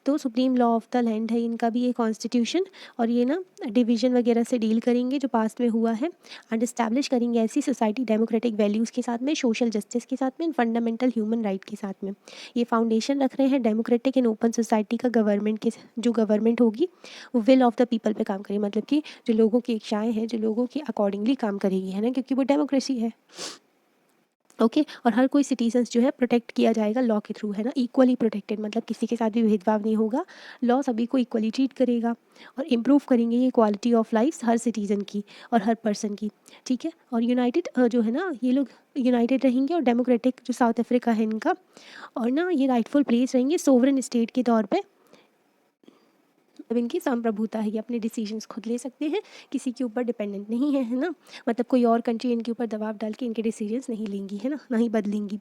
तो supreme law of the land है इनका भी ये कॉन्स्टिट्यूशन। और ये ना डिवीज़न वगैरह से डील करेंगे जो पास्ट में हुआ है, एंड इस्टेब्लिश करेंगे ऐसी सोसाइटी डेमोक्रेटिक वैल्यूज़ के साथ में, सोशल जस्टिस के साथ में, फंडामेंटल ह्यूमन राइट के साथ में। ये फाउंडेशन रख रहे हैं डेमोक्रेटिक एंड ओपन सोसाइटी का, गवर्नमेंट के जो गवर्नमेंट होगी वो विल ऑफ द पीपल पे काम करेगी, मतलब कि जो लोगों की इच्छाएं हैं, जो लोगों के अकॉर्डिंगली काम करेगी, है ना, क्योंकि वो डेमोक्रेसी है, ओके। और हर कोई सिटीजन्स जो है प्रोटेक्ट किया जाएगा लॉ के थ्रू, है ना, इक्वली प्रोटेक्टेड, मतलब किसी के साथ भी भेदभाव नहीं होगा, लॉ सभी को इक्वली ट्रीट करेगा, और इम्प्रूव करेंगे ये quality of life her citizen की और हर पर्सन की, ठीक है। और यूनाइटेड जो है ना, ये लोग यूनाइटेड रहेंगे, और डेमोक्रेटिक जो साउथ अफ्रीका है इनका, और ना ये राइटफुल प्लेस रहेंगे सोवरेन स्टेट के तौर पे, मतलब इनकी संप्रभुता है, ये अपने डिसीजंस खुद ले सकते हैं, किसी के ऊपर डिपेंडेंट नहीं है, है ना, मतलब कोई और कंट्री इनके ऊपर दबाव डाल के इनके डिसीजंस नहीं लेंगी, है ना, ना ही बदलेंगी,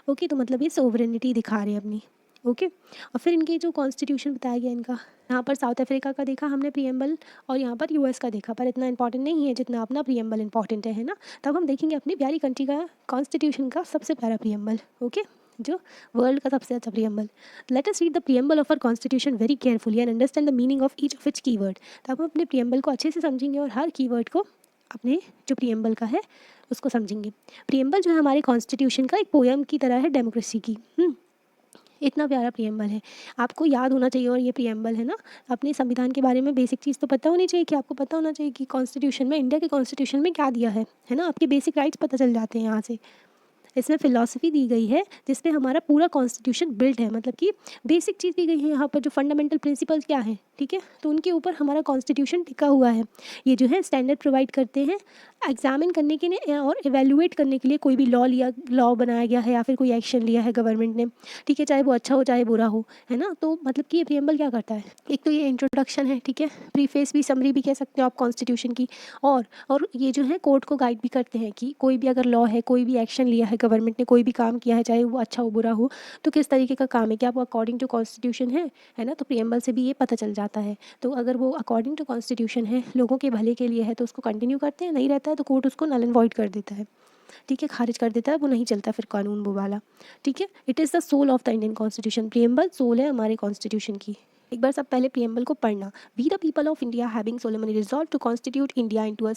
ओके। तो मतलब ये सोवरेनिटी दिखा रहे हैं अपनी, ओके। और फिर इनके जो कॉन्स्टिट्यूशन बताया गया इनका, यहाँ पर साउथ अफ्रीका का देखा हमने प्रियम्बल, और यहाँ पर यूएस का देखा, पर इतना इंपॉर्टेंट नहीं है जितना अपना प्रियम्बल इंपॉर्टेंट है ना। तब हम देखेंगे अपनी प्यारी कंट्री का कॉन्स्टिट्यूशन का सबसे प्यारा प्रियम्बल, ओके, जो वर्ल्ड का सबसे अच्छा preamble. Let us read the preamble of our constitution very carefully and understand the meaning of each of its keyword. तब हम अपने प्रियम्बल को अच्छे से समझेंगे और हर कीवर्ड को अपने जो प्रियम्बल का है उसको समझेंगे। प्रियम्बल जो है हमारे कॉन्स्टिट्यूशन का एक पोयम की तरह है डेमोक्रेसी की। इतना प्यारा प्रियम्बल है, आपको याद होना चाहिए। और ये प्रियम्बल है ना, अपने संविधान के बारे में बेसिक चीज़ तो पता होनी चाहिए, कि आपको पता होना चाहिए कि कॉन्स्टिट्यूशन में, इंडिया के कॉन्स्टिट्यूशन में क्या दिया है ना, आपके बेसिक राइट्स पता चल जाते हैं यहाँ से। इसमें फ़िलॉसफी दी गई है जिसपे हमारा पूरा कॉन्स्टिट्यूशन बिल्ड है, मतलब कि बेसिक चीज़ दी गई है यहाँ पर, जो फंडामेंटल प्रिंसिपल्स क्या हैं, ठीक है, तो उनके ऊपर हमारा कॉन्स्टिट्यूशन टिका हुआ है। ये जो है स्टैंडर्ड प्रोवाइड करते हैं एग्जामिन करने के लिए और एवेल्युएट करने के लिए कोई भी लॉ बनाया गया है या फिर कोई एक्शन लिया है गवर्नमेंट ने, ठीक है, चाहे वो अच्छा हो चाहे बुरा हो, है ना। तो मतलब कि ये प्रीएम्बल क्या करता है, एक तो ये इंट्रोडक्शन है, ठीक है, प्रीफेस भी, समरी भी कह सकते हो आप कॉन्स्टिट्यूशन की, और ये जो है कोर्ट को गाइड भी करते हैं कि कोई भी अगर लॉ है, कोई भी एक्शन लिया है गवर्नमेंट ने, कोई भी काम किया है, चाहे वो अच्छा हो बुरा हो, तो किस तरीके का काम है, क्या वो अकॉर्डिंग टू कॉन्स्टिट्यूशन है ना। तो प्रीएम्बल से भी ये पता चल जाता है। तो अगर वो अकॉर्डिंग टू कॉन्स्टिट्यूशन है, लोगों के भले के लिए है, तो उसको कंटिन्यू करते हैं, नहीं रहता है तो कोर्ट उसको नल एंड वॉइड कर देता है, ठीक है, खारिज कर देता है, वो नहीं चलता फिर कानून वो वाला, ठीक है। It is the soul of the Indian constitution, preamble soul है हमारे कॉन्स्टिट्यूशन की। एक बार सब पहले प्रीएम्बल को पढ़ना। We the people of India having solemnly resolve to constitute India into a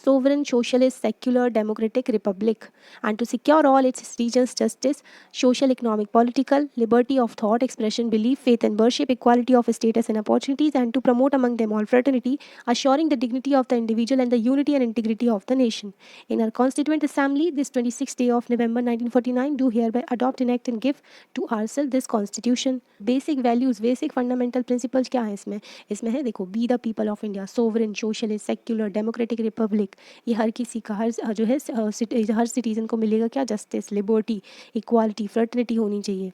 sovereign socialist secular democratic republic and to secure all its citizens justice, social, economic, political, liberty of thought, expression, belief, faith and worship, equality of status and opportunities, and to promote among them all fraternity, assuring the dignity of the individual and the unity and integrity of the nation. In our Constituent Assembly, this 26th day of November 1949, do hereby adopt, enact and give to ourselves this Constitution. Basic values, basic fundamental principles क्या है इसमें है, देखो, be the people of India, sovereign, socialist, secular, democratic Republic, ये हर किसी का, हर जो है हर सिटीजन को मिलेगा क्या, जस्टिस, लिबर्टी, इक्वालिटी, फ्रेटर्निटी होनी चाहिए,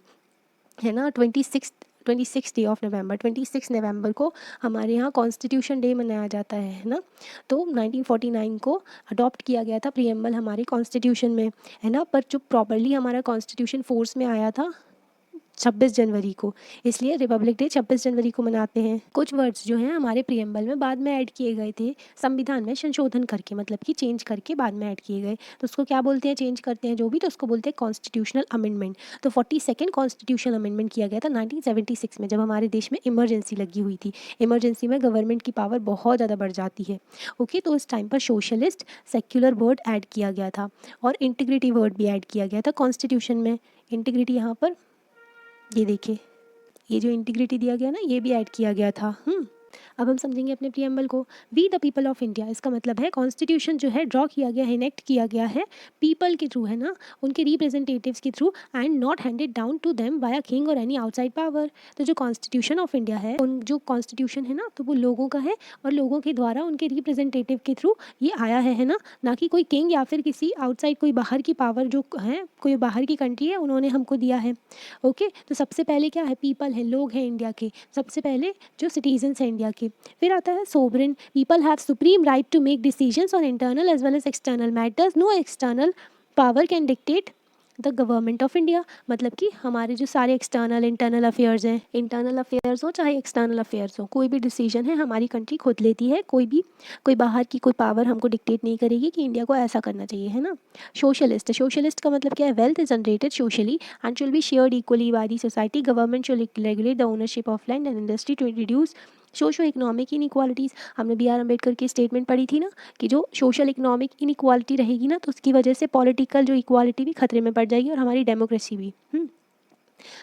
है ना। 26 डे ऑफ नवंबर, 26 नवंबर को हमारे यहाँ कॉन्स्टिट्यूशन डे मनाया जाता है ना। तो 1949 को अडॉप्ट किया गया था प्रीएम्बल हमारे कॉन्स्टिट्यूशन में, है ना। पर जो प्रॉपरली हमारा कॉन्स्टिट्यूशन फोर्स में आया था 26 जनवरी को, इसलिए रिपब्लिक डे 26 जनवरी को मनाते हैं। कुछ वर्ड्स जो हैं हमारे प्रीएम्बल में बाद में ऐड किए गए थे, संविधान में संशोधन करके, मतलब कि चेंज करके बाद में ऐड किए गए। तो उसको क्या बोलते हैं, चेंज करते हैं जो भी, तो उसको बोलते हैं कॉन्स्टिट्यूशनल अमेंडमेंट। तो 42nd कॉन्स्टिट्यूशनल अमेंडमेंट किया गया था 1976 में, जब हमारे देश में इमरजेंसी लगी हुई थी। इमरजेंसी में गवर्नमेंट की पावर बहुत ज़्यादा बढ़ जाती है, ओके। तो उस टाइम पर सोशलिस्ट, सेक्युलर वर्ड ऐड किया गया था और इंटीग्रिटी वर्ड भी ऐड किया गया था कॉन्स्टिट्यूशन में। इंटीग्रिटी यहाँ पर ये देखिए, ये जो इंटीग्रिटी दिया गया ना, ये भी ऐड किया गया था। अब हम समझेंगे अपने प्रीएम्बल को। We the people of India, इसका मतलब है कॉन्स्टिट्यूशन जो है ड्रॉ किया गया है, इनेक्ट किया गया है पीपल के थ्रू, है ना, उनके रिप्रेजेंटेटिव्स के through, and not handed down to them by a king or any outside power. तो जो कॉन्स्टिट्यूशन ऑफ इंडिया है, उन जो कॉन्स्टिट्यूशन है ना, तो वो लोगों का है और लोगों के द्वारा उनके रिप्रेजेंटेटिव के थ्रू ये आया है ना, ना कि कोई किंग या फिर किसी आउटसाइड कोई बाहर की पावर जो है, कोई बाहर की कंट्री है, उन्होंने हमको दिया है, ओके। तो सबसे पहले क्या है, पीपल है, लोग हैं इंडिया के, सबसे पहले जो सिटीजन्स हैं इंडिया के। फिर आता है sovereign, people have supreme right to make decisions on internal as well as external matters, no external power can dictate the government of India. मतलब कि हमारे जो सारे एक्सटर्नल इंटरनल अफेयर्स हैं, इंटरनल अफेयर्स हो चाहे एक्सटर्नल अफेयर्स हो, कोई भी डिसीजन है हमारी कंट्री खुद लेती है, कोई बाहर की कोई पावर हमको डिक्टेट नहीं करेगी कि इंडिया को ऐसा करना चाहिए, है ना। सोशलिस्ट, सोशलिस्ट का मतलब क्या है, wealth is generated socially and should be shared equally by the society, government should regulate the ownership of land and industry to reduce socio economic inequalities. हमने बी आर अम्बेडकर की स्टेटमेंट पढ़ी थी ना कि जो सोशल इकोनॉमिक इनइक्वालिटी रहेगी ना, तो उसकी वजह से पॉलिटिकल जो इक्वालिटी भी खतरे में पड़ जाएगी और हमारी डेमोक्रेसी भी।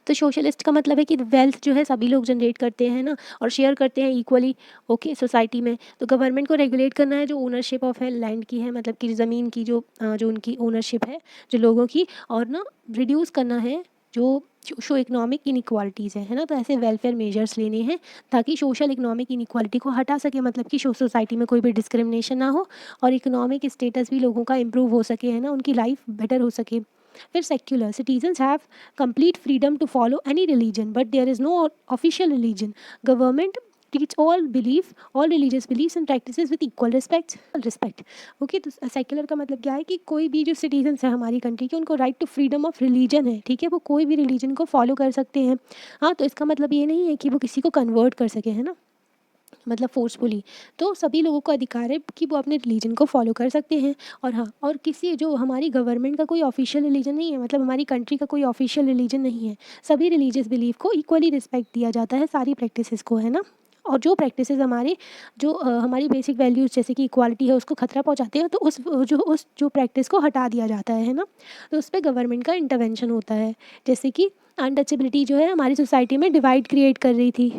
तो सोशलिस्ट का मतलब है कि वेल्थ जो है सभी लोग जनरेट करते हैं ना और शेयर करते हैं इक्वली, ओके, सोसाइटी में। तो गवर्नमेंट को रेगुलेट करना है जो ओनरशिप ऑफ है लैंड की है, मतलब कि ज़मीन की जो उनकी ओनरशिप है जो लोगों की, और ना रिड्यूस करना है जो सोशो इकोनॉमिक इनइक्वालिटीज़ है ना। तो ऐसे वेलफेयर मेजर्स लेने हैं ताकि सोशल इकोनॉमिक इनइक्वालिटी को हटा सके, मतलब कि सोसाइटी में कोई भी डिस्क्रिमिनेशन ना हो और इकोनॉमिक स्टेटस भी लोगों का इम्प्रूव हो सके, है ना, उनकी लाइफ बेटर हो सके। फिर secular, citizens have complete freedom to follow any religion but there is no official religion, government teach all religious beliefs and practices with equal respect, okay. तो सेक्युलर का मतलब क्या है कि कोई भी जो सिटीजन्स है हमारी कंट्री के, उनको right to freedom of religion है, ठीक है, वो कोई भी रिलीजन को फॉलो कर सकते हैं। हाँ, तो इसका मतलब ये नहीं है कि वो किसी को कन्वर्ट कर सके, है ना, मतलब फोर्सफुली। तो सभी लोगों को अधिकार है कि वो अपने रिलीजन को फॉलो कर सकते हैं। और हाँ, और किसी जो हमारी गवर्नमेंट का कोई ऑफिशियल रिलीजन नहीं है, मतलब हमारी कंट्री का कोई ऑफिशियल रिलीजन नहीं है, सभी रिलीजियस बिलीफ को इक्वली रिस्पेक्ट दिया जाता है, सारी प्रैक्टिसेस को, है ना। और जो प्रैक्टिसेस हमारे हमारी बेसिक वैल्यूज़ जैसे कि इक्वालिटी है उसको खतरा पहुंचाते हैं, तो उस जो प्रैक्टिस को हटा दिया जाता है ना। तो उस पर गवर्नमेंट का इंटरवेंशन होता है, जैसे कि अनटचेबिलिटी जो है हमारी सोसाइटी में डिवाइड क्रिएट कर रही थी,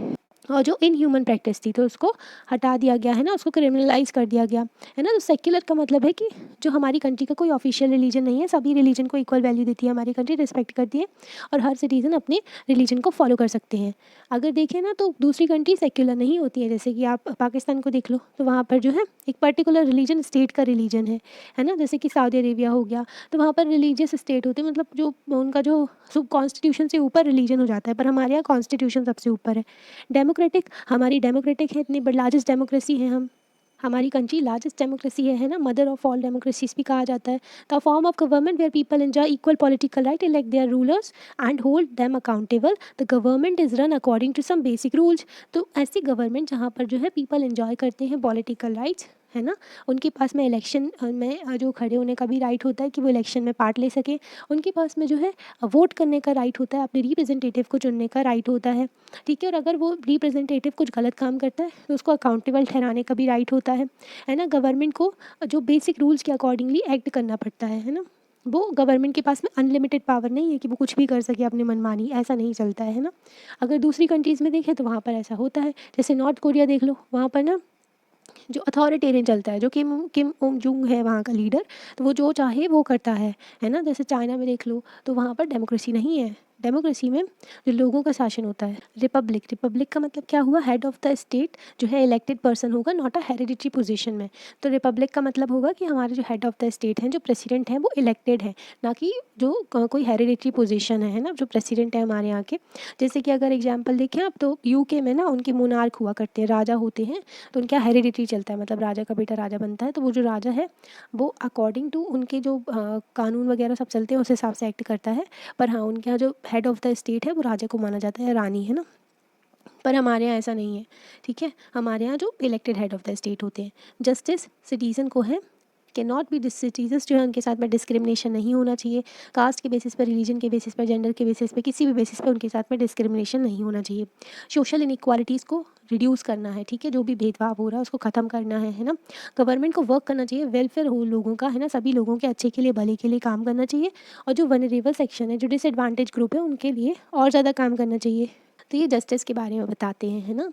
और जो इनह्यूमन प्रैक्टिस थी तो उसको हटा दिया गया है ना, उसको क्रिमिनलाइज कर दिया गया है ना। तो सेक्युलर का मतलब है कि जो हमारी कंट्री का कोई ऑफिशियल रिलीजन नहीं है, सभी रिलीजन को इक्वल वैल्यू देती है हमारी कंट्री, रिस्पेक्ट करती है और हर सिटीज़न अपने रिलीजन को फॉलो कर सकते हैं। अगर देखें ना तो दूसरी कंट्री सेक्युलर नहीं होती है, जैसे कि आप पाकिस्तान को देख लो तो वहाँ पर जो है एक पर्टिकुलर रिलीजन स्टेट का रिलीजन है ना, जैसे कि सऊदी अरेबिया हो गया, तो वहाँ पर रिलीजियस स्टेट होते हैं, मतलब जो उनका जो कॉन्स्टिट्यूशन से ऊपर रिलीजन हो जाता है, पर हमारे यहाँ कॉन्स्टिट्यूशन सबसे ऊपर है। डेमोक्रेटिक, हमारी डेमोक्रेटिक है, इतनी लार्जेस्ट डेमोक्रेसी है हमारी कंट्री लार्जेस्ट डेमोक्रेसी है ना, मदर ऑफ ऑल डेमोक्रेसीज भी कहा जाता है। The form of government where people enjoy equal political right, elect their rulers and hold them accountable, the government is run according to some basic rules. तो ऐसी government जहाँ पर जो है पीपल एंजॉय करते हैं पॉलिटिकल राइट्स, है ना, उनके पास में इलेक्शन में जो खड़े होने का भी राइट होता है कि वो इलेक्शन में पार्ट ले सके, उनके पास में जो है वोट करने का राइट होता है, अपने रिप्रेजेंटेटिव को चुनने का राइट होता है, ठीक है। और अगर वो रिप्रेजेंटेटिव कुछ गलत काम करता है तो उसको अकाउंटेबल ठहराने का भी राइट होता है ना। गवर्नमेंट को जो बेसिक रूल्स के अकॉर्डिंगली एक्ट करना पड़ता है ना। वो गवर्नमेंट के पास में अनलिमिटेड पावर नहीं है कि वो कुछ भी कर सके अपनी मनमानी, ऐसा नहीं चलता है ना। अगर दूसरी कंट्रीज़ में देखें तो वहाँ पर ऐसा होता है, जैसे नॉर्थ कोरिया देख लो, वहाँ पर ना जो अथॉरिटेरियन चलता है, जो किम किम ओंग जुंग है वहाँ का लीडर, तो वो जो चाहे वो करता है ना। जैसे चाइना में देख लो तो वहाँ पर डेमोक्रेसी नहीं है, डेमोक्रेसी में जो लोगों का शासन होता है। रिपब्लिक, रिपब्लिक का मतलब क्या हुआ, हेड ऑफ द स्टेट जो है इलेक्टेड पर्सन होगा, नॉट अ हेरिडिटरी पोजीशन में। तो रिपब्लिक का मतलब होगा कि हमारे जो हेड ऑफ द स्टेट हैं, जो प्रेसिडेंट हैं, वो इलेक्टेड है, ना कि जो कोई हेरिडिटरी पोजीशन है ना, जो प्रेसिडेंट है हमारे यहाँ के। जैसे कि अगर एग्जाम्पल देखें आप तो यूके में ना उनके मोनार्क हुआ करते हैं, राजा होते हैं, तो उनका हेरिडिटरी चलता है, मतलब राजा का बेटा राजा बनता है, तो वो जो राजा है वो अकॉर्डिंग टू उनके जो कानून वगैरह सब चलते हैं उस हिसाब से एक्ट करता है। पर हाँ, उनके यहाँ जो हेड ऑफ द स्टेट है वो राजा को माना जाता है, रानी, है ना। पर हमारे यहाँ ऐसा नहीं है, ठीक है। हमारे यहाँ जो elected head of the state होते हैं। जस्टिस सिटीज़न को है, के नॉट बी डिसीजस जो है उनके साथ में डिस्क्रिमिनेशन नहीं होना चाहिए, कास्ट के बेसिस पर, रिलीजन के बेसिस पर, जेंडर के बेसिस पर, किसी भी बेसिस पर उनके साथ में डिस्क्रिमिनेशन नहीं होना चाहिए। सोशल इनइक्वालिटीज़ को रिड्यूस करना है, ठीक है, जो भी भेदभाव हो रहा है उसको ख़त्म करना है ना। गवर्नमेंट को वर्क करना चाहिए वेलफेयर हो लोगों का, है ना, सभी लोगों के अच्छे के लिए, भले के लिए काम करना चाहिए। और जो वनरेबल सेक्शन है, जो डिसएडवांटेज ग्रुप है, उनके लिए और ज़्यादा काम करना चाहिए। तो ये जस्टिस के बारे में बताते हैं, है ना।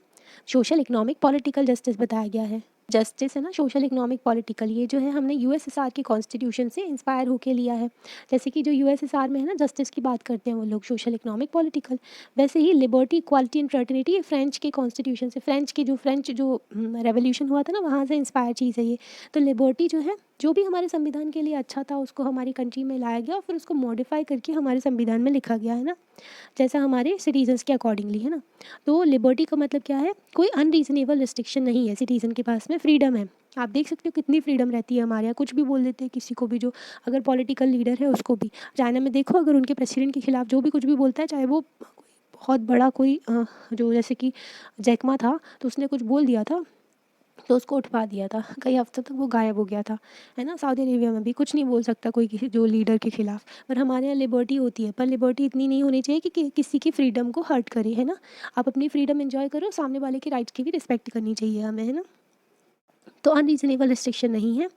सोशल इकोनॉमिक पॉलिटिकल जस्टिस बताया गया है। जस्टिस है ना, सोशल इकोनॉमिक पॉलिटिकल, ये जो है हमने यूएसएसआर के कॉन्स्टिट्यूशन से इंस्पायर होके लिया है। जैसे कि जो यूएसएसआर में है ना जस्टिस की बात करते हैं वो लोग, सोशल इकोनॉमिक पॉलिटिकल, वैसे ही लिबर्टी, इक्वालिटी एंड फ्रेटर्निटी, ये फ्रेंच के कॉन्स्टिट्यूशन से, फ्रेंच जो रेवोल्यूशन हुआ था ना, वहाँ से इंस्पायर चीज़ है ये। तो लिबर्टी जो है, जो भी हमारे संविधान के लिए अच्छा था उसको हमारी कंट्री में लाया गया और फिर उसको मॉडिफाई करके हमारे संविधान में लिखा गया है ना, जैसा हमारे सिटीजन्स के अकॉर्डिंगली, है ना। तो लिबर्टी का मतलब क्या है, कोई अनरीजनेबल रिस्ट्रिक्शन नहीं है, सिटीजन के पास में फ्रीडम है। आप देख सकते हो कितनी फ्रीडम रहती है हमारे यहाँ, कुछ भी बोल देते हैं किसी को भी, जो अगर पॉलिटिकल लीडर है उसको भी। चाइना में देखो, अगर उनके प्रेसिडेंट के खिलाफ जो भी कुछ भी बोलता है, चाहे वो बहुत बड़ा कोई जो जैसे कि जैकमा था, तो उसने कुछ बोल दिया था तो उसको उठवा दिया था, कई हफ्तों तक वो गायब हो गया था, है ना। सऊदी अरेबिया में भी कुछ नहीं बोल सकता कोई किसी जो लीडर के खिलाफ। पर हमारे यहाँ लिबर्टी होती है, पर लिबर्टी इतनी नहीं होनी चाहिए कि किसी की फ्रीडम को हर्ट करे, है ना। आप अपनी फ्रीडम एंजॉय करो, सामने वाले के राइट्स की भी रिस्पेक्ट करनी चाहिए हमें, है ना। तो अनरीजनेबल रिस्ट्रिक्शन नहीं है,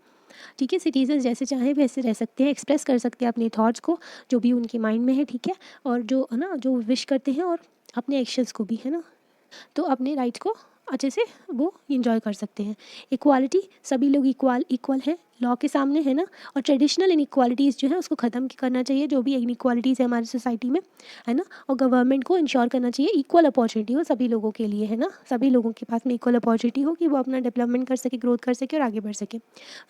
ठीक है। सिटीजन जैसे चाहें वैसे रह सकते हैं, एक्सप्रेस कर सकते हैं अपने थॉट्स को, जो भी उनके माइंड में है, ठीक है। और जो है ना, जो विश करते हैं, और अपने एक्शंस को भी, है ना, तो अपने राइट्स को अच्छे से वो इंजॉय कर सकते हैं। इक्वालिटी, सभी लोग इक्वल हैं लॉ के सामने, है ना। और ट्रेडिशनल इनइक्वालिटीज़ जो है उसको ख़त्म करना चाहिए, जो भी इनइक्वालिटीज़ है हमारी सोसाइटी में, है ना। और गवर्नमेंट को इंश्योर करना चाहिए इक्वल अपॉर्चुनिटी हो सभी लोगों के लिए, है ना, सभी लोगों के पास में इक्वल अपॉर्चुनिटी हो कि वो अपना डेवलपमेंट कर सके, ग्रोथ कर सके और आगे बढ़ सके।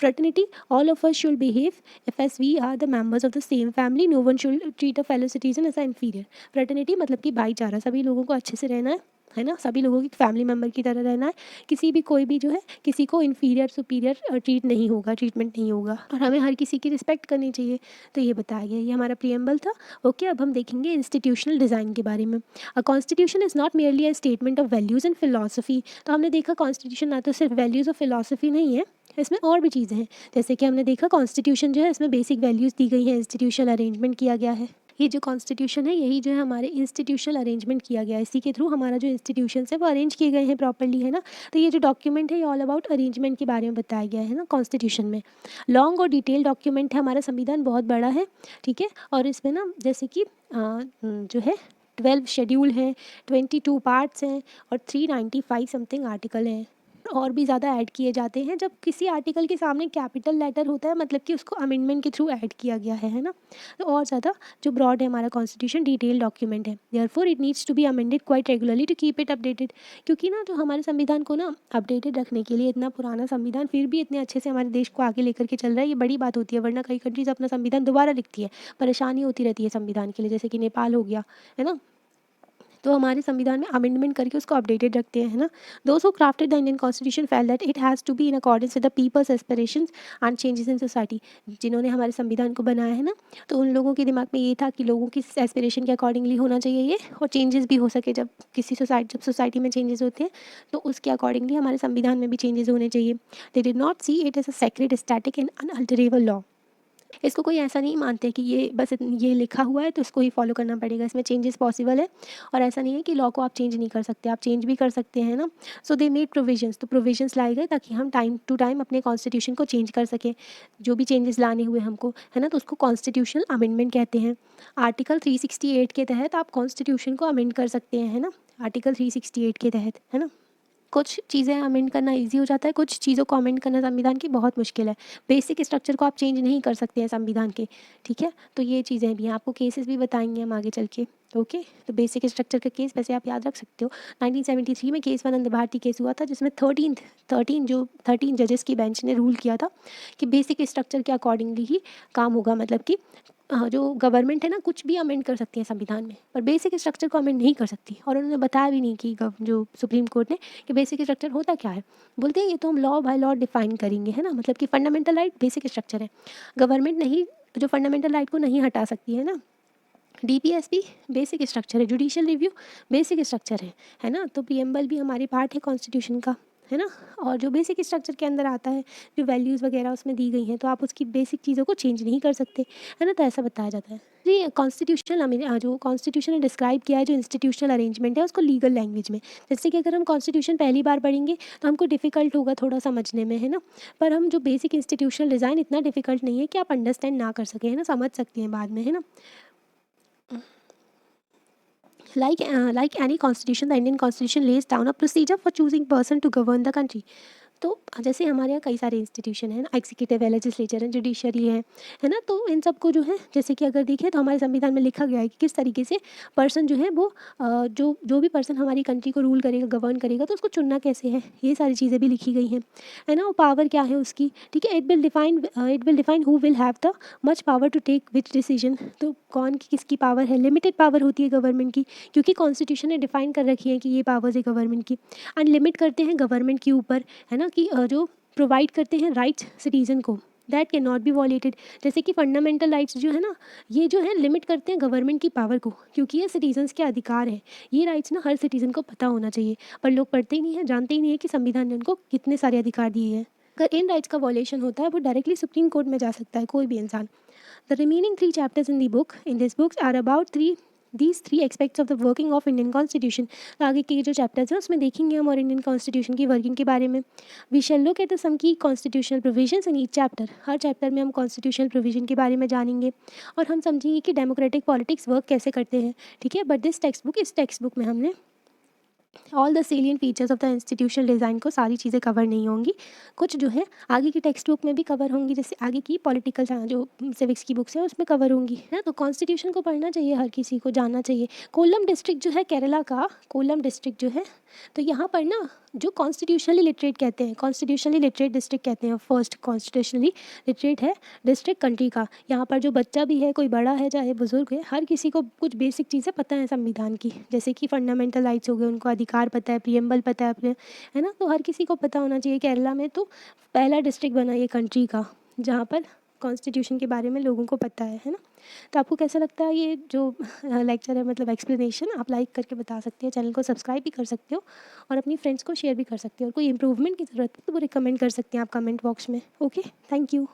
Fraternity, all of us should behave if as we are the members of the same family, no one should treat a fellow citizen as a inferior. Fraternity मतलब कि भाईचारा, सभी लोगों को अच्छे से रहना है ना, सभी लोगों की फैमिली मेम्बर की तरह रहना है। किसी भी कोई भी जो है किसी को इन्फीरियर सुपीरियर ट्रीट नहीं होगा, ट्रीटमेंट नहीं होगा, और हमें हर किसी की रिस्पेक्ट करनी चाहिए। तो ये बताया गया, ये हमारा प्रीएम्बल था। ओके, अब हम देखेंगे इंस्टीट्यूशनल डिज़ाइन के बारे में। A constitution is not merely a statement of values and philosophy. तो हमने देखा कॉन्स्टिट्यूशन ना तो सिर्फ वैल्यूज़ और फिलॉसफी नहीं है, इसमें और भी चीज़ें हैं। जैसे कि हमने देखा कॉन्स्टिट्यूशन जो है इसमें बेसिक वैल्यूज़ दी गई हैं, इंस्टीट्यूशनल अरेंजमेंट किया गया है। ये जो कॉन्स्टिट्यूशन है यही जो है हमारे इंस्टीट्यूशनल अरेंजमेंट किया गया है, इसी के थ्रू हमारा जो इंस्टीट्यूशन है वो अरेंज किए गए हैं प्रॉपर्ली, है ना। तो ये जो डॉक्यूमेंट है ये ऑल अबाउट अरेंजमेंट के बारे में बताया गया है ना कॉन्स्टिट्यूशन में। लॉन्ग और डिटेल डॉक्यूमेंट है, हमारा संविधान बहुत बड़ा है, ठीक है। और इसमें ना जैसे कि जो है 12 शेड्यूल हैं, 22 पार्ट्स हैं और 395 समथिंग आर्टिकल हैं। और भी ज़्यादा ऐड किए जाते हैं जब किसी आर्टिकल के सामने कैपिटल लेटर होता है, मतलब कि उसको अमेंडमेंट के थ्रू ऐड किया गया है ना। तो और ज़्यादा जो ब्रॉड है हमारा कॉन्स्टिट्यूशन डिटेल डॉक्यूमेंट है, therefore it needs to be amended quite regularly to keep it updated. क्योंकि ना जो हमारे संविधान को ना अपडेटेड रखने के लिए, इतना पुराना संविधान फिर भी इतने अच्छे से हमारे देश को आगे लेकर के चल रहा है, ये बड़ी बात होती है। वरना कई कंट्रीज अपना संविधान दोबारा लिखती है, परेशानी होती रहती है संविधान के लिए, जैसे कि नेपाल हो गया है ना। तो हमारे संविधान में अमेंडमेंट करके उसको अपडेटेड रखते हैं, है ना। Those who crafted the Indian constitution felt that it has to be in accordance with the people's aspirations and changes in society. जिन्होंने हमारे संविधान को बनाया है ना, तो उन लोगों के दिमाग में ये था कि लोगों की एस्पिरेशन के अकॉर्डिंगली होना चाहिए ये, और चेंजेस भी हो सके। जब सोसाइटी में चेंजेस होते हैं तो उसके अकॉर्डिंगली हमारे संविधान में भी चेंजेस होने चाहिए। They did not see it as a sacred, static and unalterable law. इसको कोई ऐसा नहीं मानते कि ये बस ये लिखा हुआ है तो इसको ही फॉलो करना पड़ेगा, इसमें चेंजेस पॉसिबल है। और ऐसा नहीं है कि लॉ को आप चेंज नहीं कर सकते, आप चेंज भी कर सकते हैं ना। सो दे मेड प्रोविजंस, तो प्रोविजंस लाए गए ताकि हम टाइम टू टाइम अपने कॉन्स्टिट्यूशन को चेंज कर सकें। जो भी चेंजेस लाने हुए हमको, है ना, तो उसको कॉन्स्टिट्यूशनल अमेंडमेंट कहते हैं। आर्टिकल 368 के तहत आप कॉन्स्टिट्यूशन को अमेंड कर सकते हैं, है ना। आर्टिकल 368 के तहत, है ना। कुछ चीज़ें अमेंड करना इजी हो जाता है, कुछ चीज़ों को अमेंड करना संविधान की बहुत मुश्किल है। बेसिक स्ट्रक्चर को आप चेंज नहीं कर सकते हैं संविधान के, ठीक है। तो ये चीज़ें भी हैं, आपको केसेस भी बताएंगे हम आगे चल के, ओके। तो बेसिक स्ट्रक्चर का केस वैसे आप याद रख सकते हो। 1973 में केस वनंद भारती केस हुआ था, जिसमें 13 जजेस की बेंच ने रूल किया था कि बेसिक स्ट्रक्चर के अकॉर्डिंगली ही काम होगा। मतलब कि जो गवर्नमेंट है ना, कुछ भी अमेंड कर सकती है संविधान में, पर बेसिक स्ट्रक्चर को अमेंड नहीं कर सकती। और उन्होंने बताया भी नहीं कि जो सुप्रीम कोर्ट ने, कि बेसिक स्ट्रक्चर होता क्या है। बोलते हैं ये तो हम लॉ बाय लॉ डिफाइन करेंगे, है ना। मतलब कि फंडामेंटल राइट बेसिक स्ट्रक्चर है, गवर्नमेंट नहीं, जो फंडामेंटल राइट को नहीं हटा सकती है ना। डीपीएस भी बेसिक स्ट्रक्चर है, जुडिशियल रिव्यू बेसिक स्ट्रक्चर है ना। तो प्रीएम्बल भी हमारी पार्ट है कॉन्स्टिट्यूशन का, है ना। और जो बेसिक स्ट्रक्चर के अंदर आता है, जो वैल्यूज़ वगैरह उसमें दी गई हैं, तो आप उसकी बेसिक चीज़ों को चेंज नहीं कर सकते, है ना। तो ऐसा बताया जाता है जी। कॉन्स्टिट्यूशनल जो कॉन्स्टिट्यूशन ने डिस्क्राइब किया है, जो इंस्टीट्यूशनल अरेंजमेंट है उसको लीगल लैंग्वेज में, जैसे कि अगर हम कॉन्स्टिट्यूशन पहली बार पढ़ेंगे तो हमको डिफ़िकल्ट होगा थोड़ा समझने में, है ना। पर हम जो बेसिक इंस्टीट्यूशनल डिज़ाइन इतना डिफ़िकल्ट नहीं है कि आप अंडरस्टैंड ना कर सकें, है ना, समझ सकते हैं बाद में, है ना। Like any constitution, the Indian constitution lays down a procedure for choosing person to govern the country. तो जैसे हमारे यहाँ कई सारे इंस्टीट्यूशन हैं ना, एग्जीक्यूटिव है, लेजिस्लेचर है, जुडिशरी है ना। तो इन सब को जो है, जैसे कि अगर देखें तो हमारे संविधान में लिखा गया है कि किस तरीके से पर्सन जो है वो जो भी पर्सन हमारी कंट्री को रूल करेगा, गवर्न करेगा, तो उसको चुनना कैसे है, ये सारी चीज़ें भी लिखी गई हैं, है ना। वो पावर क्या है उसकी, ठीक है। It will define who will have the much power to take which decision. तो कौन की किसकी पावर है, लिमिटेड पावर होती है गवर्नमेंट की, क्योंकि कॉन्स्टिट्यूशन ने डिफाइन कर रखी है कि ये पावर्स है गवर्नमेंट की। एंड लिमिट करते हैं गवर्नमेंट के ऊपर, है ना, कि जो प्रोवाइड करते हैं राइट्स सिटीजन को, दैट कैन नॉट बी वॉलेटेड। जैसे कि फंडामेंटल राइट्स जो है ना, ये जो है लिमिट करते हैं गवर्नमेंट की पावर को, क्योंकि ये सिटीजन्स के अधिकार हैं। ये राइट्स ना हर सिटीजन को पता होना चाहिए, पर लोग पढ़ते ही नहीं हैं, जानते ही नहीं है कि संविधान ने उनको कितने सारे अधिकार दिए हैं। अगर इन राइट्स का वॉलेशन होता है, वो डायरेक्टली सुप्रीम कोर्ट में जा सकता है कोई भी इंसान। The remaining 3 chapters in this books are about these 3 aspects of the working of Indian constitution. तो आगे के जो चैप्टर्स हैं उसमें देखेंगे हम और इंडियन कॉन्स्टिट्यूशन की वर्किंग के बारे में। We shall look at the some key constitutional provisions in each chapter. हर चैप्टर में हम कॉन्स्टिट्यूशनल प्रोविजन के बारे में जानेंगे और हम समझेंगे कि डेमोक्रेटिक पॉलिटिक्स वर्क कैसे करते हैं, ठीक है। बट इस टेक्स्ट बुक में हमने all the salient features of the institutional design को सारी चीज़ें कवर नहीं होंगी, कुछ जो है आगे की टेक्स्ट बुक में भी कवर होंगी, जैसे आगे की पॉलिटिकल जो सिविक्स की बुक्स है उसमें कवर होंगी, है ना। तो कॉन्स्टिट्यूशन को पढ़ना चाहिए, हर किसी को जानना चाहिए। कोल्लम डिस्ट्रिक्ट जो है केरला का, कोल्लम डिस्ट्रिक्ट जो है, तो यहाँ पर ना जो कॉन्स्टिट्यूशनली लिटरेट कहते हैं, कॉन्स्टिट्यूशनली लिटरेट डिस्ट्रिक्ट कहते हैं, फर्स्ट कॉन्स्टिट्यूशनली लिटरेट है डिस्ट्रिक्ट कंट्री का। यहाँ पर जो बच्चा भी है, कोई बड़ा है चाहे बुजुर्ग है, हर किसी को कुछ बेसिक चीज़ें पता है संविधान की, जैसे कि फंडामेंटल राइट्स हो गए, उनको अधिकार पता है, प्रीएम्बल पता है अपने, है ना। तो हर किसी को पता होना चाहिए। केरला में तो पहला डिस्ट्रिक्ट बना ये कंट्री का जहाँ पर कॉन्स्टिट्यूशन के बारे में लोगों को पता है ना। तो आपको कैसा लगता है ये जो लेक्चर है, मतलब एक्सप्लेनेशन, आप लाइक करके बता सकते हैं, चैनल को सब्सक्राइब भी कर सकते हो और अपनी फ्रेंड्स को शेयर भी कर सकते हो। और कोई इंप्रूवमेंट की ज़रूरत है तो वो रिकमेंड कर सकते हैं आप कमेंट बॉक्स में। Okay, thank you.